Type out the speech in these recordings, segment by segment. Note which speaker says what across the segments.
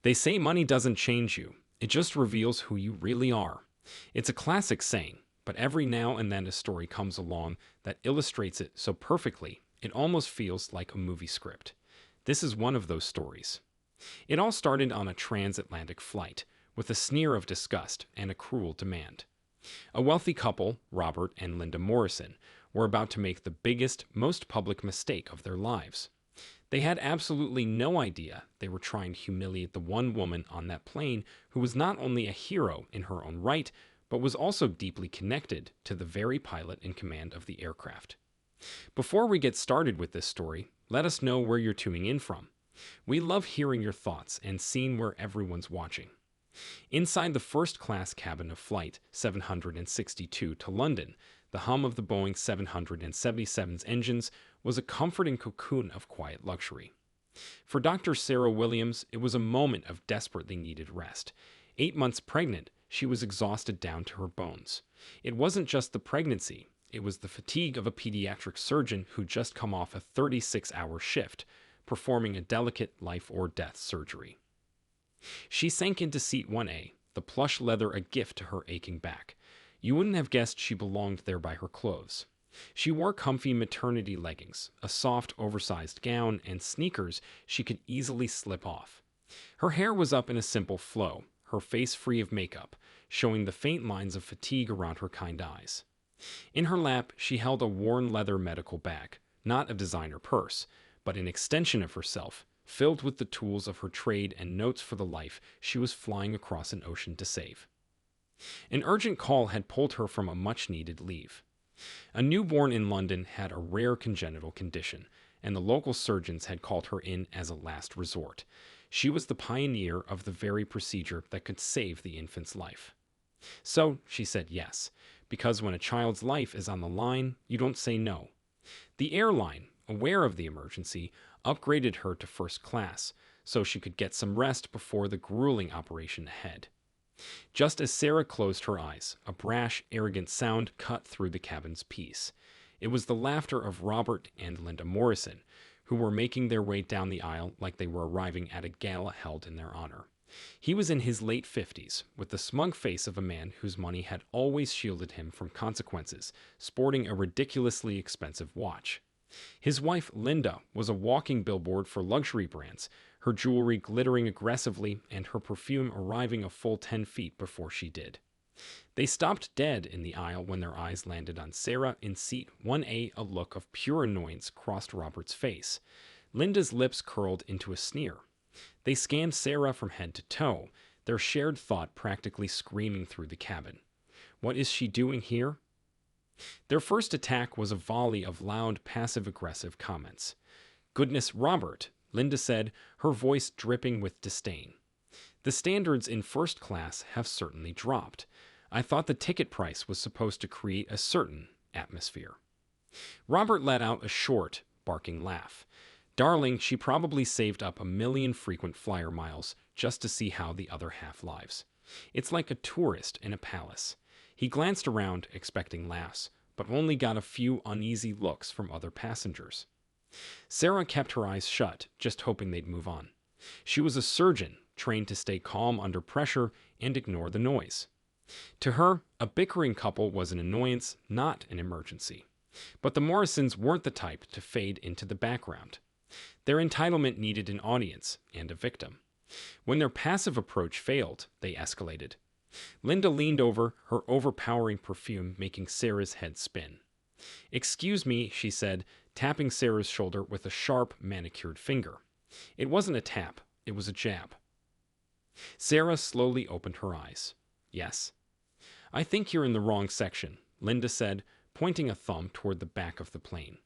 Speaker 1: They say money doesn't change you, it just reveals who you really are. It's a classic saying, but every now and then a story comes along that illustrates it so perfectly it almost feels like a movie script. This is one of those stories. It all started on a transatlantic flight, with a sneer of disgust and a cruel demand. A wealthy couple, Robert and Linda Morrison, were about to make the biggest, most public mistake of their lives. They had absolutely no idea they were trying to humiliate the one woman on that plane who was not only a hero in her own right, but was also deeply connected to the very pilot in command of the aircraft. Before we get started with this story, let us know where you're tuning in from. We love hearing your thoughts and seeing where everyone's watching. Inside the first-class cabin of Flight 762 to London, the hum of the Boeing 777's engines was a comforting cocoon of quiet luxury. For Dr. Sarah Williams, it was a moment of desperately needed rest. 8 months pregnant, she was exhausted down to her bones. It wasn't just the pregnancy, it was the fatigue of a pediatric surgeon who'd just come off a 36-hour shift, performing a delicate life-or-death surgery. She sank into seat 1A, the plush leather a gift to her aching back. You wouldn't have guessed she belonged there by her clothes. She wore comfy maternity leggings, a soft, oversized gown, and sneakers she could easily slip off. Her hair was up in a simple flow, her face free of makeup, showing the faint lines of fatigue around her kind eyes. In her lap, she held a worn leather medical bag, not a designer purse, but an extension of herself, filled with the tools of her trade and notes for the life she was flying across an ocean to save. An urgent call had pulled her from a much-needed leave. A newborn in London had a rare congenital condition, and the local surgeons had called her in as a last resort. She was the pioneer of the very procedure that could save the infant's life. So she said yes, because when a child's life is on the line, you don't say no. The airline, aware of the emergency, upgraded her to first class, so she could get some rest before the grueling operation ahead. Just as Sarah closed her eyes, a brash, arrogant sound cut through the cabin's peace. It was the laughter of Robert and Linda Morrison, who were making their way down the aisle like they were arriving at a gala held in their honor. He was in his late 50s, with the smug face of a man whose money had always shielded him from consequences, sporting a ridiculously expensive watch. His wife, Linda, was a walking billboard for luxury brands, her jewelry glittering aggressively and her perfume arriving a full 10 feet before she did. They stopped dead in the aisle when their eyes landed on Sarah in seat 1A. A look of pure annoyance crossed Robert's face. Linda's lips curled into a sneer. They scanned Sarah from head to toe, their shared thought practically screaming through the cabin. What is she doing here? Their first attack was a volley of loud, passive-aggressive comments. "Goodness, Robert," Linda said, her voice dripping with disdain. "The standards in first class have certainly dropped. I thought the ticket price was supposed to create a certain atmosphere." Robert let out a short, barking laugh. Darling, she probably saved up 1 million frequent flyer miles just to see how the other half lives. It's like a tourist in a palace. He glanced around, expecting laughs, but only got a few uneasy looks from other passengers. Sarah kept her eyes shut, just hoping they'd move on. She was a surgeon, trained to stay calm under pressure and ignore the noise. To her, a bickering couple was an annoyance, not an emergency. But the Morrisons weren't the type to fade into the background. Their entitlement needed an audience and a victim. When their passive approach failed, they escalated. Linda leaned over, her overpowering perfume making Sarah's head spin. "Excuse me," she said, tapping Sarah's shoulder with a sharp, manicured finger. It wasn't a tap, it was a jab. Sarah slowly opened her eyes. "Yes." "I think you're in the wrong section," Linda said, pointing a thumb toward the back of the plane.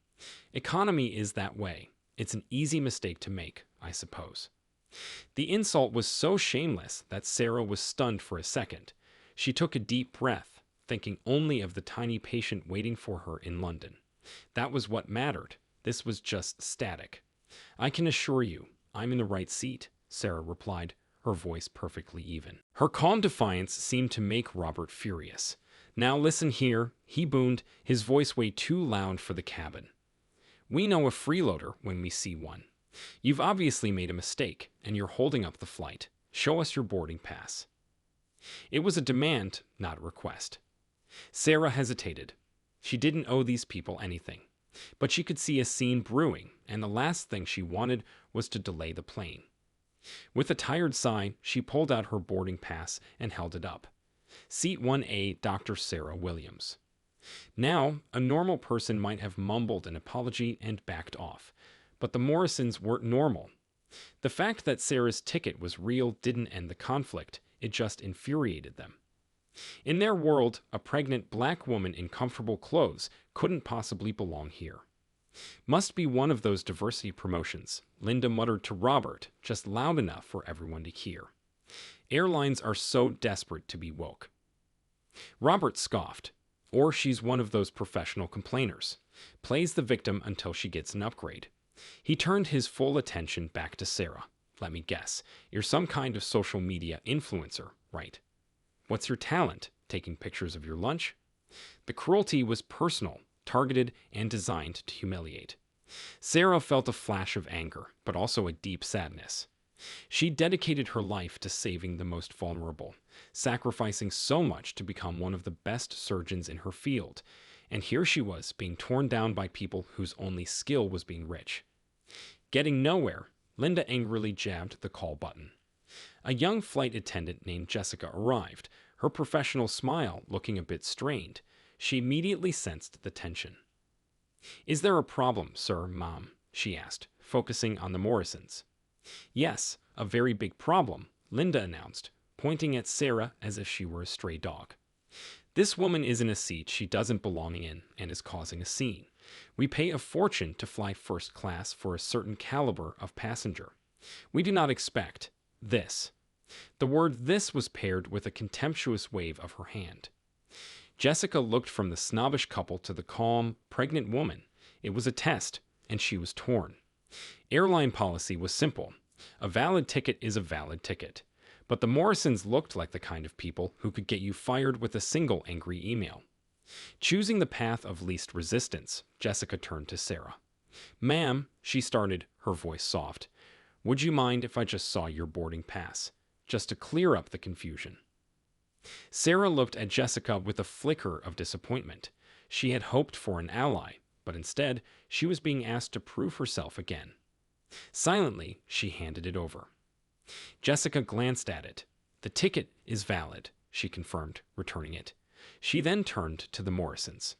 Speaker 1: "Economy is that way. It's an easy mistake to make, I suppose." The insult was so shameless that Sarah was stunned for a second. She took a deep breath, thinking only of the tiny patient waiting for her in London. That was what mattered. This was just static. "I can assure you, I'm in the right seat," Sarah replied, her voice perfectly even. Her calm defiance seemed to make Robert furious. "Now listen here," he boomed, his voice way too loud for the cabin. "We know a freeloader when we see one. You've obviously made a mistake, and you're holding up the flight. Show us your boarding pass. It was a demand, not a request. Sarah hesitated. She didn't owe these people anything, but she could see a scene brewing, and the last thing she wanted was to delay the plane. With a tired sigh, she pulled out her boarding pass and held it up. Seat 1A, Dr. Sarah Williams. Now, a normal person might have mumbled an apology and backed off, but the Morrisons weren't normal. The fact that Sarah's ticket was real didn't end the conflict, it just infuriated them. In their world, a pregnant black woman in comfortable clothes couldn't possibly belong here. Must be one of those diversity promotions, Linda muttered to Robert, just loud enough for everyone to hear. Airlines are so desperate to be woke. Robert scoffed. Or she's one of those professional complainers. Plays the victim until she gets an upgrade. He turned his full attention back to Sarah. Let me guess, you're some kind of social media influencer, right? What's your talent? Taking pictures of your lunch? The cruelty was personal, targeted, and designed to humiliate. Sarah felt a flash of anger, but also a deep sadness. She dedicated her life to saving the most vulnerable, sacrificing so much to become one of the best surgeons in her field, and here she was being torn down by people whose only skill was being rich. Getting nowhere, Linda angrily jabbed the call button. A young flight attendant named Jessica arrived, her professional smile looking a bit strained. She immediately sensed the tension. "Is there a problem, sir, Mom?" she asked, focusing on the Morrisons. "Yes, a very big problem," Linda announced, pointing at Sarah as if she were a stray dog. "This woman is in a seat she doesn't belong in and is causing a scene. We pay a fortune to fly first class for a certain caliber of passenger. We do not expect this." The word "this" was paired with a contemptuous wave of her hand. Jessica looked from the snobbish couple to the calm, pregnant woman. It was a test, and she was torn. Airline policy was simple. A valid ticket is a valid ticket. But the Morrisons looked like the kind of people who could get you fired with a single angry email. Choosing the path of least resistance, Jessica turned to Sarah. "Ma'am," she started, her voice soft, "would you mind if I just saw your boarding pass, just to clear up the confusion?" Sarah looked at Jessica with a flicker of disappointment. She had hoped for an ally, but instead, she was being asked to prove herself again. Silently, she handed it over. Jessica glanced at it. "The ticket is valid," she confirmed, returning it. She then turned to the Morrisons.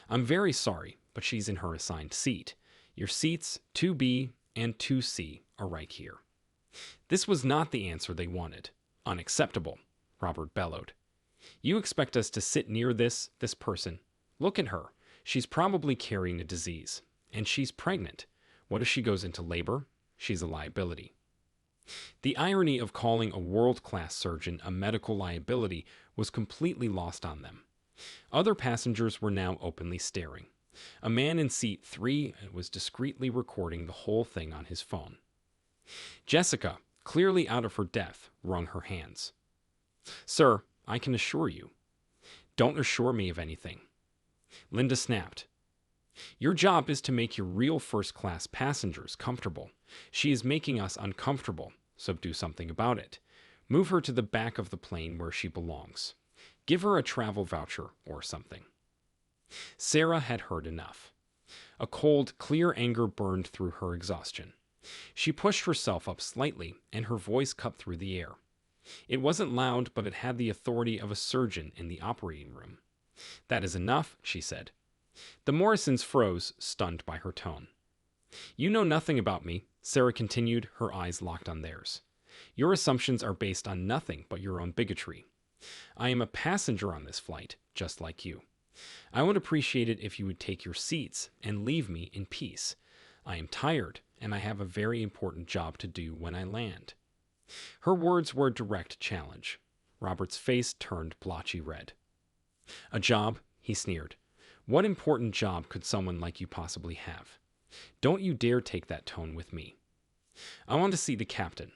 Speaker 1: "I'm very sorry, but she's in her assigned seat. Your seats 2B and 2C are right here." This was not the answer they wanted. "Unacceptable," Robert bellowed. "You expect us to sit near this person? Look at her. She's probably carrying a disease. And she's pregnant. What if she goes into labor? She's a liability." The irony of calling a world-class surgeon a medical liability was completely lost on them. Other passengers were now openly staring. A man in seat 3 was discreetly recording the whole thing on his phone. Jessica, clearly out of her depth, wrung her hands. "Sir, I can assure you." "Don't assure me of anything." Linda snapped. "Your job is to make your real first-class passengers comfortable. She is making us uncomfortable, so do something about it. Move her to the back of the plane where she belongs. Give her a travel voucher or something." Sarah had heard enough. A cold, clear anger burned through her exhaustion. She pushed herself up slightly, and her voice cut through the air. It wasn't loud, but it had the authority of a surgeon in the operating room. "That is enough," she said. The Morrisons froze, stunned by her tone. "You know nothing about me," Sarah continued, her eyes locked on theirs. "Your assumptions are based on nothing but your own bigotry. I am a passenger on this flight, just like you. I would appreciate it if you would take your seats and leave me in peace. I am tired, and I have a very important job to do when I land." Her words were a direct challenge. Robert's face turned blotchy red. "A job?" he sneered. "What important job could someone like you possibly have? Don't you dare take that tone with me. I want to see the captain.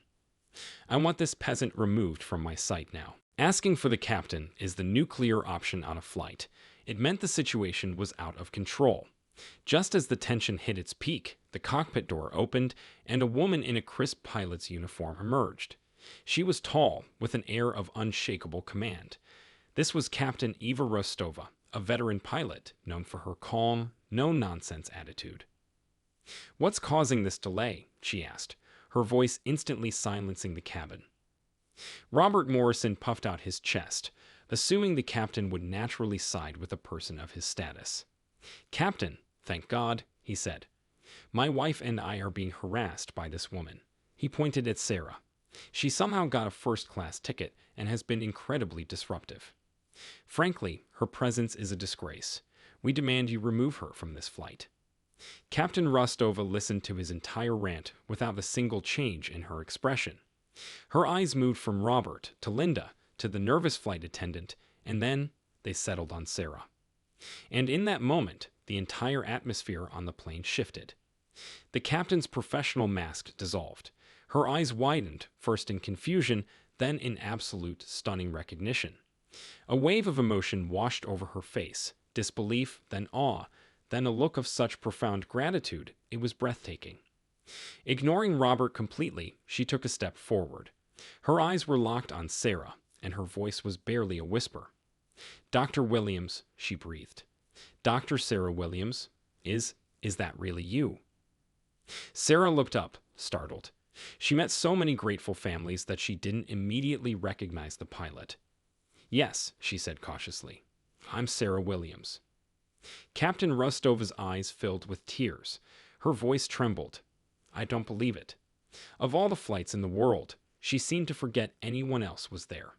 Speaker 1: I want this peasant removed from my sight now." Asking for the captain is the nuclear option on a flight. It meant the situation was out of control. Just as the tension hit its peak, the cockpit door opened, and a woman in a crisp pilot's uniform emerged. She was tall, with an air of unshakable command. This was Captain Eva Rostova, a veteran pilot known for her calm, no-nonsense attitude. "What's causing this delay?" she asked, her voice instantly silencing the cabin. Robert Morrison puffed out his chest, assuming the captain would naturally side with a person of his status. "Captain, thank God," he said. "My wife and I are being harassed by this woman." He pointed at Sarah. "She somehow got a first-class ticket and has been incredibly disruptive. Frankly, her presence is a disgrace. We demand you remove her from this flight." Captain Rostova listened to his entire rant without a single change in her expression. Her eyes moved from Robert to Linda to the nervous flight attendant, and then they settled on Sarah. And in that moment, the entire atmosphere on the plane shifted. The captain's professional mask dissolved. Her eyes widened, first in confusion, then in absolute, stunning recognition. A wave of emotion washed over her face, disbelief, then awe, then a look of such profound gratitude, it was breathtaking. Ignoring Robert completely, she took a step forward. Her eyes were locked on Sarah, and her voice was barely a whisper. "Dr. Williams," she breathed. "Dr. Sarah Williams, is that really you?" Sarah looked up, startled. She met so many grateful families that she didn't immediately recognize the pilot. "Yes," she said cautiously. "I'm Sarah Williams." Captain Rostova's eyes filled with tears. Her voice trembled. "I don't believe it." Of all the flights in the world, she seemed to forget anyone else was there.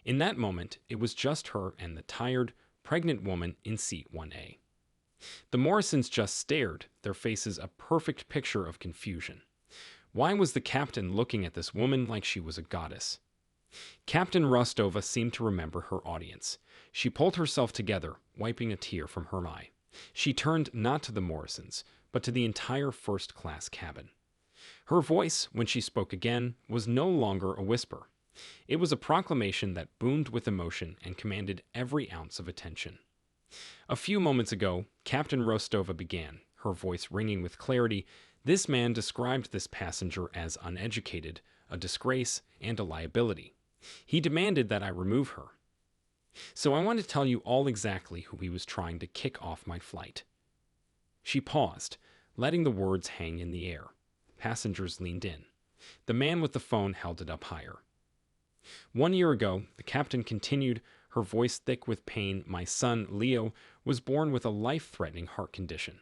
Speaker 1: In that moment, it was just her and the tired, pregnant woman in seat 1A. The Morrisons just stared, their faces a perfect picture of confusion. Why was the captain looking at this woman like she was a goddess? Captain Rostova seemed to remember her audience. She pulled herself together, wiping a tear from her eye. She turned not to the Morrisons, but to the entire first-class cabin. Her voice, when she spoke again, was no longer a whisper. It was a proclamation that boomed with emotion and commanded every ounce of attention. "A few moments ago, Captain Rostova began, her voice ringing with clarity. This man described this passenger as uneducated, a disgrace, and a liability. He demanded that I remove her. So I want to tell you all exactly who he was trying to kick off my flight." She paused, letting the words hang in the air. Passengers leaned in. The man with the phone held it up higher. "1 year ago," the captain continued, her voice thick with pain, "my son, Leo, was born with a life-threatening heart condition.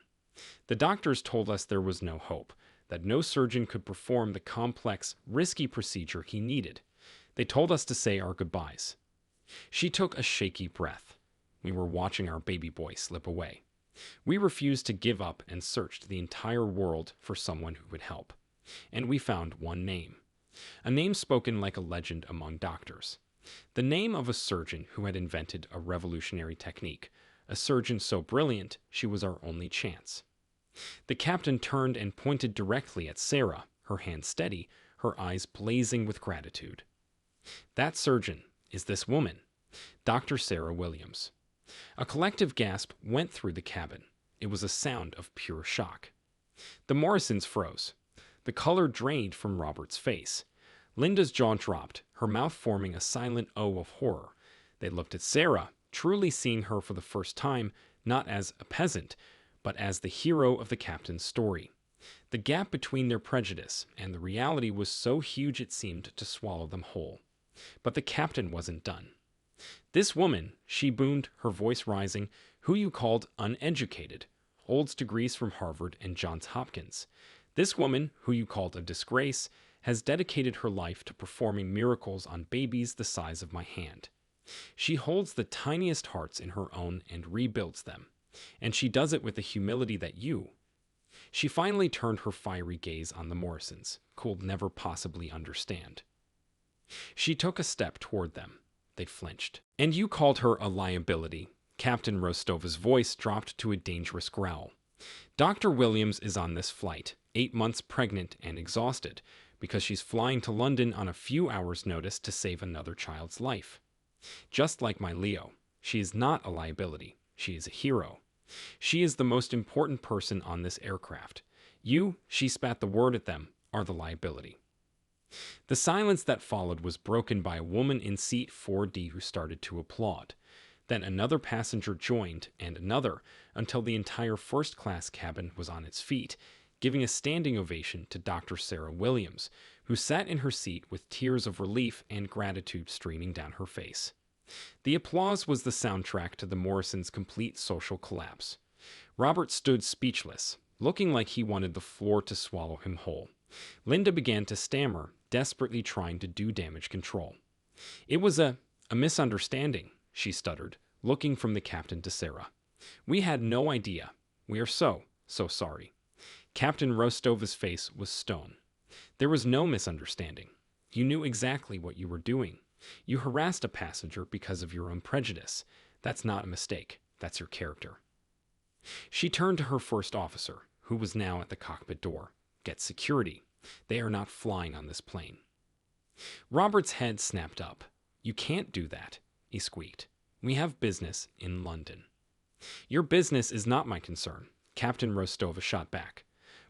Speaker 1: The doctors told us there was no hope, that no surgeon could perform the complex, risky procedure he needed. They told us to say our goodbyes." She took a shaky breath. "We were watching our baby boy slip away. We refused to give up and searched the entire world for someone who would help. And we found one name. A name spoken like a legend among doctors. The name of a surgeon who had invented a revolutionary technique. A surgeon so brilliant, she was our only chance." The captain turned and pointed directly at Sarah, her hand steady, her eyes blazing with gratitude. "That surgeon is this woman, Dr. Sarah Williams." A collective gasp went through the cabin. It was a sound of pure shock. The Morrisons froze. The color drained from Robert's face. Linda's jaw dropped, her mouth forming a silent O of horror. They looked at Sarah, truly seeing her for the first time, not as a peasant, but as the hero of the captain's story. The gap between their prejudice and the reality was so huge it seemed to swallow them whole. But the captain wasn't done. "This woman," she boomed, her voice rising, "who you called uneducated, holds degrees from Harvard and Johns Hopkins. This woman, who you called a disgrace, has dedicated her life to performing miracles on babies the size of my hand. She holds the tiniest hearts in her own and rebuilds them. And she does it with a humility that you—" She finally turned her fiery gaze on the Morrisons, could never possibly understand. She took a step toward them. They flinched. "And you called her a liability." Captain Rostova's voice dropped to a dangerous growl. "Dr. Williams is on this flight, 8 months pregnant and exhausted, because she's flying to London on a few hours' notice to save another child's life. Just like my Leo, she is not a liability. She is a hero. She is the most important person on this aircraft. You," she spat the word at them, "are the liability." The silence that followed was broken by a woman in seat 4D who started to applaud. Then another passenger joined, and another, until the entire first-class cabin was on its feet, giving a standing ovation to Dr. Sarah Williams, who sat in her seat with tears of relief and gratitude streaming down her face. The applause was the soundtrack to the Morrisons' complete social collapse. Robert stood speechless, looking like he wanted the floor to swallow him whole. Linda began to stammer, desperately trying to do damage control. "It was a misunderstanding," she stuttered, looking from the captain to Sarah. "We had no idea. We are so sorry." Captain Rostova's face was stone. "There was no misunderstanding. You knew exactly what you were doing. You harassed a passenger because of your own prejudice. That's not a mistake. That's your character." She turned to her first officer, who was now at the cockpit door. "Get security. They are not flying on this plane." Robert's head snapped up. "You can't do that," he squeaked. "We have business in London." "Your business is not my concern," Captain Rostova shot back.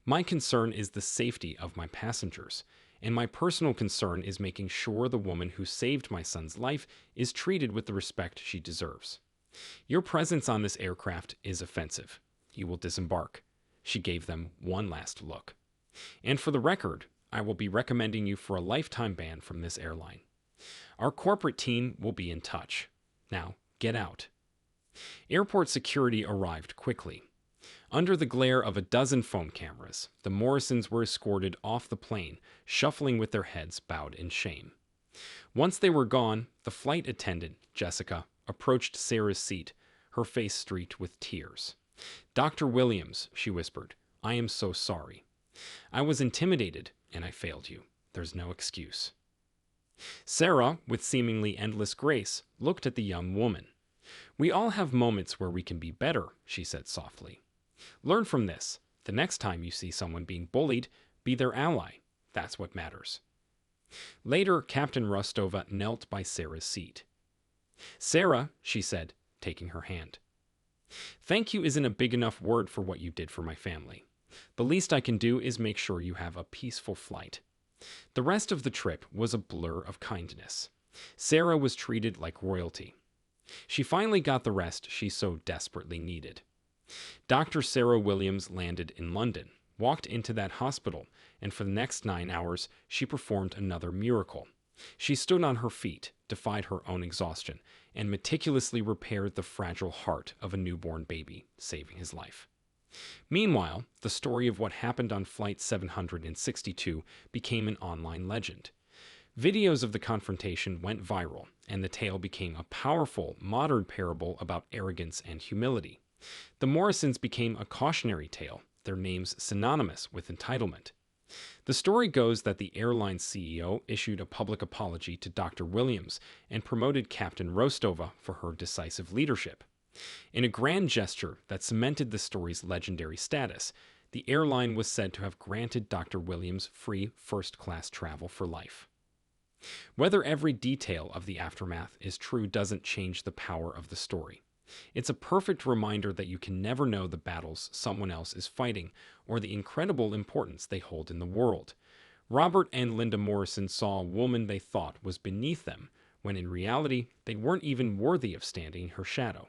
Speaker 1: "My concern is the safety of my passengers, and my personal concern is making sure the woman who saved my son's life is treated with the respect she deserves. Your presence on this aircraft is offensive. You will disembark." She gave them one last look. "And for the record, I will be recommending you for a lifetime ban from this airline. Our corporate team will be in touch. Now, get out." Airport security arrived quickly. Under the glare of a dozen phone cameras, the Morrisons were escorted off the plane, shuffling with their heads bowed in shame. Once they were gone, the flight attendant, Jessica, approached Sarah's seat, her face streaked with tears. "Dr. Williams," she whispered, "I am so sorry. I was intimidated, and I failed you. There's no excuse." Sarah, with seemingly endless grace, looked at the young woman. "We all have moments where we can be better," she said softly. "Learn from this. The next time you see someone being bullied, be their ally. That's what matters." Later, Captain Rostova knelt by Sarah's seat. "Sarah," she said, taking her hand, "thank you isn't a big enough word for what you did for my family. The least I can do is make sure you have a peaceful flight." The rest of the trip was a blur of kindness. Sarah was treated like royalty. She finally got the rest she so desperately needed. Dr. Sarah Williams landed in London, walked into that hospital, and for the next 9 hours, she performed another miracle. She stood on her feet, defied her own exhaustion, and meticulously repaired the fragile heart of a newborn baby, saving his life. Meanwhile, the story of what happened on Flight 762 became an online legend. Videos of the confrontation went viral, and the tale became a powerful, modern parable about arrogance and humility. The Morrisons became a cautionary tale, their names synonymous with entitlement. The story goes that the airline's CEO issued a public apology to Dr. Williams and promoted Captain Rostova for her decisive leadership. In a grand gesture that cemented the story's legendary status, the airline was said to have granted Dr. Williams free first-class travel for life. Whether every detail of the aftermath is true doesn't change the power of the story. It's a perfect reminder that you can never know the battles someone else is fighting or the incredible importance they hold in the world. Robert and Linda Morrison saw a woman they thought was beneath them, when in reality they weren't even worthy of standing in her shadow.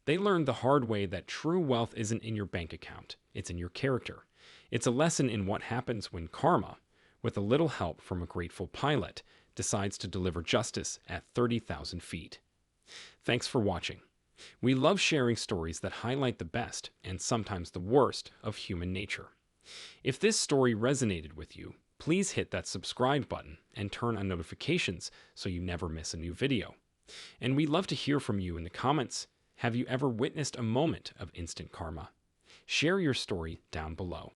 Speaker 1: They learned the hard way that true wealth isn't in your bank account, it's in your character. It's a lesson in what happens when karma, with a little help from a grateful pilot, decides to deliver justice at 30,000 feet. Thanks for watching. We love sharing stories that highlight the best, and sometimes the worst, of human nature. If this story resonated with you, please hit that subscribe button and turn on notifications so you never miss a new video. And we'd love to hear from you in the comments. Have you ever witnessed a moment of instant karma? Share your story down below.